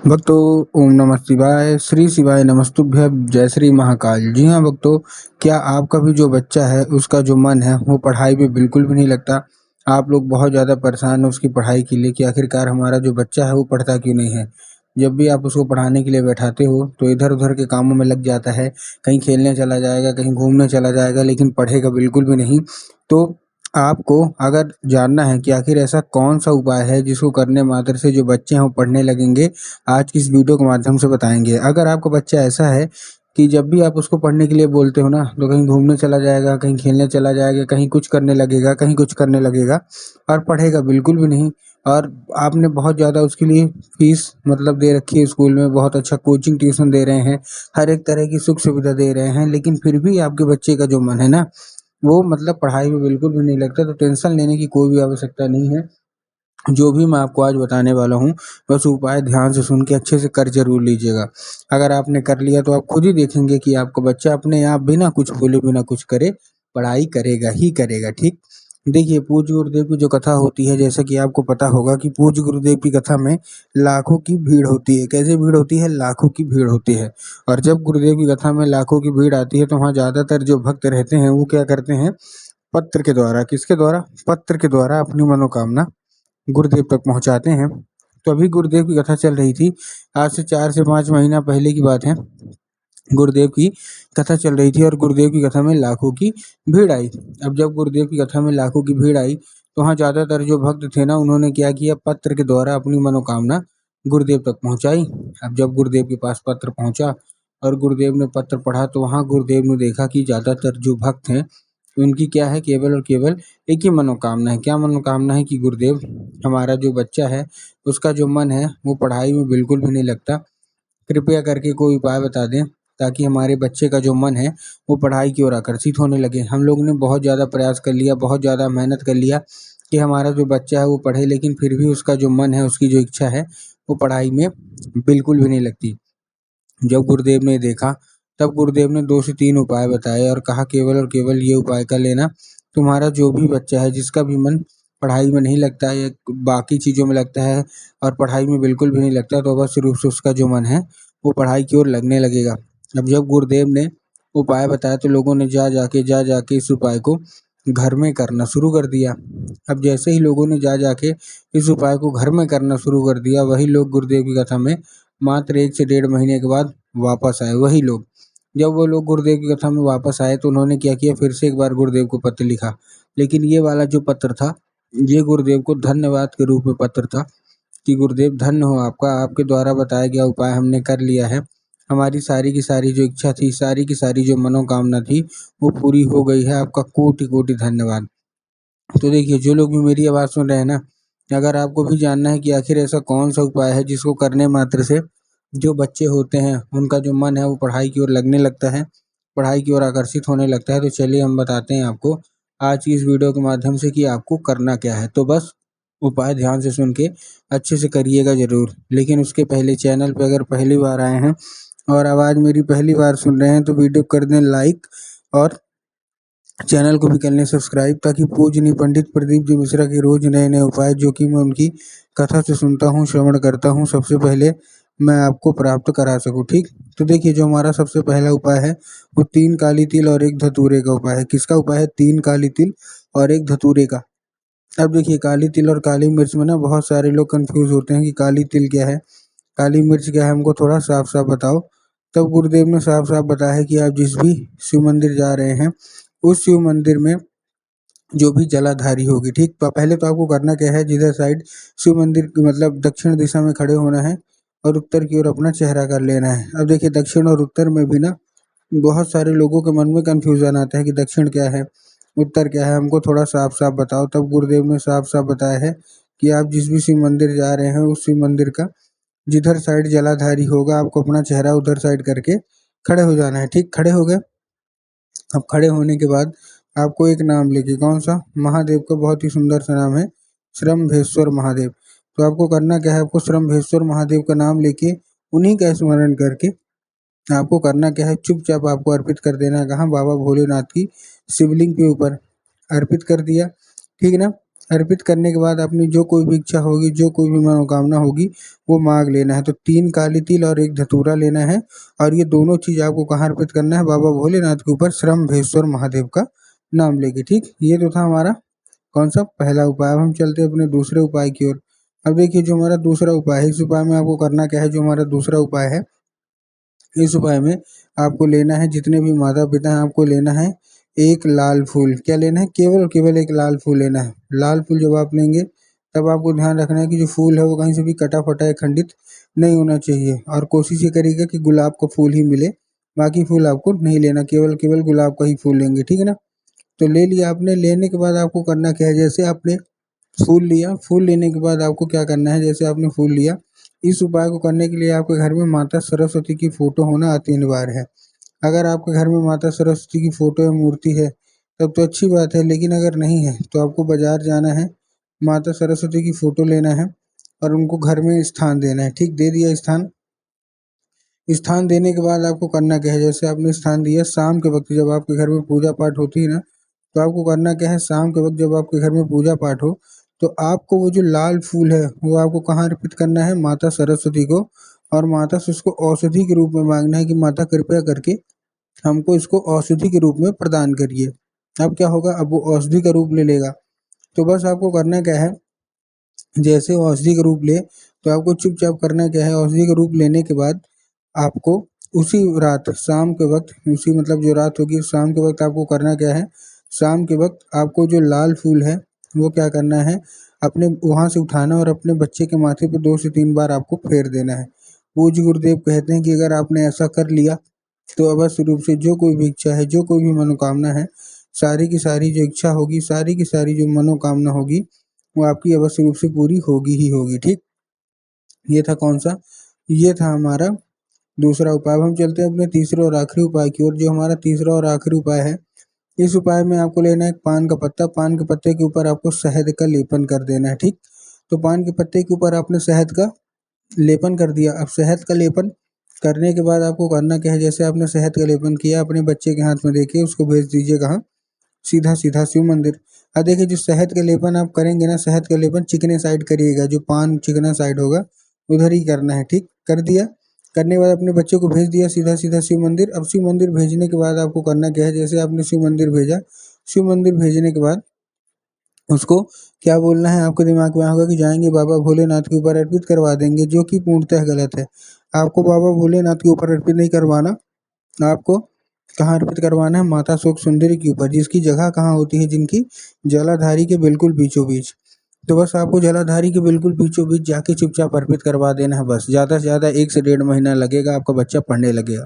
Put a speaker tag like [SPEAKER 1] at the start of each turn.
[SPEAKER 1] भक्तों, ओम नमः शिवाय, श्री शिवाय नमस्तुभ्यं, जय श्री महाकाल। जी हाँ भक्तों, क्या आपका भी जो बच्चा है उसका जो मन है वो पढ़ाई में बिल्कुल भी नहीं लगता। आप लोग बहुत ज़्यादा परेशान हो उसकी पढ़ाई के लिए कि आखिरकार हमारा जो बच्चा है वो पढ़ता क्यों नहीं है। जब भी आप उसको पढ़ाने के लिए बैठाते हो तो इधर उधर के कामों में लग जाता है, कहीं खेलने चला जाएगा, कहीं घूमने चला जाएगा, लेकिन पढ़ेगा बिल्कुल भी नहीं। तो आपको अगर जानना है कि आखिर ऐसा कौन-सा उपाय है जिसको करने मात्र से जो बच्चे हैं वो पढ़ने लगेंगे, आज की इस वीडियो के माध्यम से बताएँगे। अगर आपका बच्चा ऐसा है कि जब भी आप उसको पढ़ने के लिए बोलते हो ना, तो कहीं घूमने चला जाएगा, कहीं खेलने चला जाएगा, कहीं कुछ करने लगेगा, कहीं कुछ करने लगेगा और पढ़ेगा बिल्कुल भी नहीं। और आपने बहुत ज़्यादा उसके लिए फ़ीस मतलब दे रखी है स्कूल में, बहुत अच्छा कोचिंग ट्यूशन दे रहे हैं, हर एक तरह की सुख-सुविधा दे रहे हैं, लेकिन फिर भी आपके बच्चे का जो मन है ना, वो मतलब पढ़ाई में बिल्कुल भी नहीं लगता। तो टेंशन लेने की कोई भी आवश्यकता नहीं है। जो भी मैं आपको आज बताने वाला हूँ, बस उपाय ध्यान से सुन के अच्छे से कर ज़रूर लीजिएगा। अगर आपने कर लिया तो आप खुद ही देखेंगे कि आपका बच्चा अपने आप बिना कुछ बोले, बिना कुछ करे, पढ़ाई करेगा ही करेगा, ठीक? देखिए, पूज्य गुरुदेव की जो कथा होती है, जैसा कि आपको पता होगा कि पूज्य गुरुदेव की कथा में लाखों की भीड़ होती है। कैसे भीड़ होती है? लाखों की भीड़ होती है। और जब गुरुदेव की कथा में लाखों की भीड़ आती है, तो वहाँ ज़्यादातर जो भक्त रहते हैं, वो क्या करते हैं? पत्र के द्वारा, किसके द्वारा? पत्र के द्वारा अपनी मनोकामना गुरुदेव तक पहुँचाते हैं। तो अभी गुरुदेव की कथा चल रही थी। आज से 4 से 5 महीना पहले की बात है। गुरुदेव की कथा चल रही थी और गुरुदेव की कथा में लाखों की भीड़ आई। अब जब गुरुदेव की कथा में लाखों की भीड़ आई, तो वहाँ ज़्यादातर जो भक्त थे ना, उन्होंने क्या किया, पत्र के द्वारा अपनी मनोकामना गुरुदेव तक पहुँचाई। अब जब गुरुदेव के पास पत्र पहुँचा और गुरुदेव ने पत्र पढ़ा, तो वहाँ गुरुदेव ने देखा कि ज़्यादातर जो भक्त हैं, उनकी क्या है, केवल और केवल एक ही मनोकामना है। क्या मनोकामना है कि गुरुदेव, हमारा जो बच्चा है, उसका जो मन है, वो पढ़ाई में बिल्कुल भी नहीं लगता। कृपया करके कोई उपाय बता दें, ताकि हमारे बच्चे का जो मन है, वो पढ़ाई की ओर आकर्षित होने लगे। हम लोगों ने बहुत ज़्यादा प्रयास कर लिया, बहुत ज़्यादा मेहनत कर लिया कि हमारा जो बच्चा है वो पढ़े, लेकिन फिर भी उसका जो मन है, उसकी जो इच्छा है, वो पढ़ाई में बिल्कुल भी नहीं लगती। जब गुरुदेव ने देखा, तब गुरुदेव ने 2 से 3 उपाय बताए और कहा केवल और केवल ये उपाय कर लेना, तुम्हारा जो भी बच्चा है, जिसका भी मन पढ़ाई में नहीं लगता है या बाकी चीज़ों में लगता है और पढ़ाई में बिल्कुल भी नहीं लगता, तो अवश्य रूप से उसका जो मन है, वो पढ़ाई की ओर लगने लगेगा। अब जब गुरुदेव ने उपाय बताया, तो लोगों ने जा जाके इस उपाय को घर में करना शुरू कर दिया। अब जैसे ही लोगों ने जा जाके इस उपाय को घर में करना शुरू कर दिया, वही लोग गुरुदेव की कथा में मात्र 1 से डेढ़ महीने के बाद वापस आए, वही लोग। जब वो लोग गुरुदेव की कथा में वापस आए, तो उन्होंने क्या किया, फिर से एक बार गुरुदेव को पत्र लिखा। लेकिन ये वाला जो पत्र था, ये गुरुदेव को धन्यवाद के रूप में पत्र था कि गुरुदेव धन्य हो आपका, आपके द्वारा बताया गया उपाय हमने कर लिया है। हमारी सारी की सारी जो इच्छा थी, सारी की सारी जो मनोकामना थी, वो पूरी हो गई है। आपका कोटि-कोटि धन्यवाद। तो देखिए, जो लोग भी मेरी आवाज़ सुन रहे हैं ना, अगर आपको भी जानना है कि आखिर ऐसा कौन-सा उपाय है जिसको करने मात्र से जो बच्चे होते हैं, उनका जो मन है वो पढ़ाई की ओर लगने लगता है, पढ़ाई की ओर आकर्षित होने लगता है, तो चलिए हम बताते हैं आपको आज की इस वीडियो के माध्यम से कि आपको करना क्या है। तो बस उपाय ध्यान से सुन के अच्छे से करिएगा ज़रूर। लेकिन उसके पहले चैनल पे अगर पहली बार आए हैं और आवाज़ मेरी पहली बार सुन रहे हैं, तो वीडियो कर दें लाइक और चैनल को भी कर लें सब्सक्राइब, ताकि पूजनीय पंडित प्रदीप जी मिश्रा के रोज़ नए-नए उपाय, जो कि मैं उनकी कथा से सुनता हूँ, श्रवण करता हूँ, सबसे पहले मैं आपको प्राप्त करा सकूँ, ठीक? तो देखिए, जो हमारा सबसे पहला उपाय है, वो 3 काली तिल और 1 धतूरे का उपाय है। किसका उपाय है? 3 काली तिल और 1 धतूरे का। अब देखिए, काली तिल और काली मिर्च में ना बहुत सारे लोग कन्फ्यूज़ होते हैं कि काली तिल क्या है? काली मिर्च क्या है? हमको थोड़ा साफ-साफ बताओ। तब गुरुदेव ने साफ-साफ बताया है कि आप जिस भी शिव मंदिर जा रहे हैं, उस शिव मंदिर में जो भी जलाधारी होगी, ठीक? तो पहले तो आपको करना क्या है, जिधर साइड शिव मंदिर की मतलब दक्षिण दिशा में खड़े होना है और उत्तर की ओर अपना चेहरा कर लेना है। अब देखिए, दक्षिण और उत्तर में भी ना बहुत सारे लोगों के मन में कन्फ्यूज़न आता है कि दक्षिण क्या है, उत्तर क्या है, हमको थोड़ा साफ-साफ बताओ। तब गुरुदेव ने साफ-साफ बताया है कि आप जिस भी शिव मंदिर जा रहे हैं, उस शिव मंदिर का जिधर साइड जलाधारी होगा, आपको अपना चेहरा उधर साइड करके खड़े हो जाना है, ठीक? खड़े हो गए? अब खड़े होने के बाद आपको एक नाम लेके, कौन-सा? महादेव का बहुत ही सुंदर सा नाम है, श्रम्भेश्वर महादेव। तो आपको करना क्या है, आपको श्रम्भेश्वर महादेव का नाम लेके, उन्हीं का स्मरण करके आपको करना क्या है, चुपचाप आपको अर्पित कर देना है। कहाँ? बाबा भोलेनाथ की शिवलिंग के ऊपर अर्पित कर दिया, ठीक है ना? अर्पित करने के बाद अपनी जो कोई भी इच्छा होगी, जो कोई भी मनोकामना होगी, वो मांग लेना है। तो 3 काली तिल और 1 धतूरा लेना है और ये दोनों चीज़ आपको कहाँ अर्पित करना है? बाबा भोलेनाथ के ऊपर श्रम्भेश्वर महादेव का नाम लेके, ठीक। ये तो था हमारा कौन-सा पहला उपाय। अब हम चलते हैं अपने दूसरे उपाय की ओर। अब देखिए जो हमारा दूसरा उपाय है, इस उपाय में आपको करना क्या है? जो हमारा दूसरा उपाय है, इस उपाय में आपको लेना है, जितने भी माता-पिता हैं आपको लेना है 1 लाल फूल। क्या लेना है? केवल और केवल 1 लाल फूल लेना है। लाल फूल जब आप लेंगे तब आपको ध्यान रखना है कि जो फूल है वो कहीं से भी कटा-फटा या खंडित नहीं होना चाहिए और कोशिश ये करिएगा कि गुलाब का फूल ही मिले, बाकी फूल आपको नहीं लेना, केवल गुलाब का ही फूल लेंगे, ठीक है ना? तो ले लिया आपने, लेने के बाद आपको करना क्या है? जैसे आपने फूल लिया, फूल लेने के बाद आपको क्या करना है? जैसे आपने फूल लिया, इस उपाय को करने के लिए आपके घर में माता सरस्वती की फ़ोटो होना अति अनिवार्य है। अगर आपके घर में माता सरस्वती की फ़ोटो या मूर्ति है, तब तो अच्छी बात है, लेकिन अगर नहीं है, तो आपको बाज़ार जाना है, माता सरस्वती की फ़ोटो लेना है और उनको घर में स्थान देना है, ठीक। दे दिया स्थान, स्थान देने के बाद आपको करना क्या है? जैसे आपने स्थान दिया, शाम के वक़्त जब आपके घर में पूजा-पाठ होती है ना, तो आपको करना क्या है? शाम के वक़्त जब आपके घर में पूजा-पाठ हो, तो आपको वो जो लाल फूल है, वो आपको कहाँ अर्पित करना है? माता सरस्वती को, और माता से उसको औषधि के रूप में माँगना है कि माता कृपया करके हमको इसको औषधि के रूप में प्रदान करिए। अब क्या होगा? अब वो औषधि का रूप ले लेगा। तो बस आपको करना क्या है? जैसे वो औषधि का रूप ले, तो आपको चुपचाप करना क्या है? औषधि का रूप लेने के बाद आपको उसी रात शाम के वक़्त, उसी मतलब जो रात होगी शाम के वक़्त आपको करना क्या है? शाम के वक़्त आपको जो लाल फूल है, वो क्या करना है? अपने वहाँ से उठाना और अपने बच्चे के माथे पे 2 से 3 बार आपको फेर देना है। पूज्य गुरुदेव कहते हैं कि अगर आपने ऐसा कर लिया, तो अवश्य रूप से जो कोई भी इच्छा है, जो कोई भी मनोकामना है, सारी की सारी जो इच्छा होगी, सारी की सारी जो मनोकामना होगी, वो आपकी अवश्य रूप से पूरी होगी ही होगी, ठीक। ये था कौन-सा? ये था हमारा दूसरा उपाय। अब हम चलते हैं अपने तीसरे और आखिरी उपाय की ओर। जो हमारा तीसरा और आखिरी उपाय है, इस उपाय में आपको लेना है एक पान का पत्ता। पान के पत्ते के ऊपर आपको शहद का लेपन कर देना है, ठीक। तो पान के पत्ते के ऊपर आपने शहद का लेपन कर दिया। अब शहद का लेपन करने के बाद आपको करना क्या है? जैसे आपने शहद का लेपन किया, अपने बच्चे के हाथ में देके उसको भेज दीजिए कहाँ? सीधा-सीधा शिव मंदिर। देखिए जो शहद का लेपन आप करेंगे ना, शहद का लेपन चिकने साइड करिएगा, जो पान चिकना साइड होगा, उधर ही करना है, ठीक। कर दिया, करने के बाद अपने बच्चे को भेज दिया सीधा-सीधा शिव मंदिर। अब शिव मंदिर भेजने के बाद आपको करना क्या है? जैसे आपने शिव मंदिर भेजा, शिव मंदिर भेजने के बाद उसको क्या बोलना है? आपके दिमाग में होगा कि जाएँगे बाबा भोलेनाथ के ऊपर अर्पित करवा देंगे, जो कि पूर्णतः गलत है। आपको बाबा भोलेनाथ के ऊपर अर्पित नहीं करवाना, आपको कहाँ अर्पित करवाना है? माता शोक सुंदरी के ऊपर, जिसकी जगह कहाँ होती है? जिनकी जलाधारी के बिल्कुल बीचों-बीच। तो बस आपको जलाधारी के बिल्कुल बीचों-बीच जाके चुपचाप अर्पित करवा देना है बस। ज़्यादा से ज़्यादा 1 से 1.5 महीना लगेगा, आपका बच्चा पढ़ने लगेगा।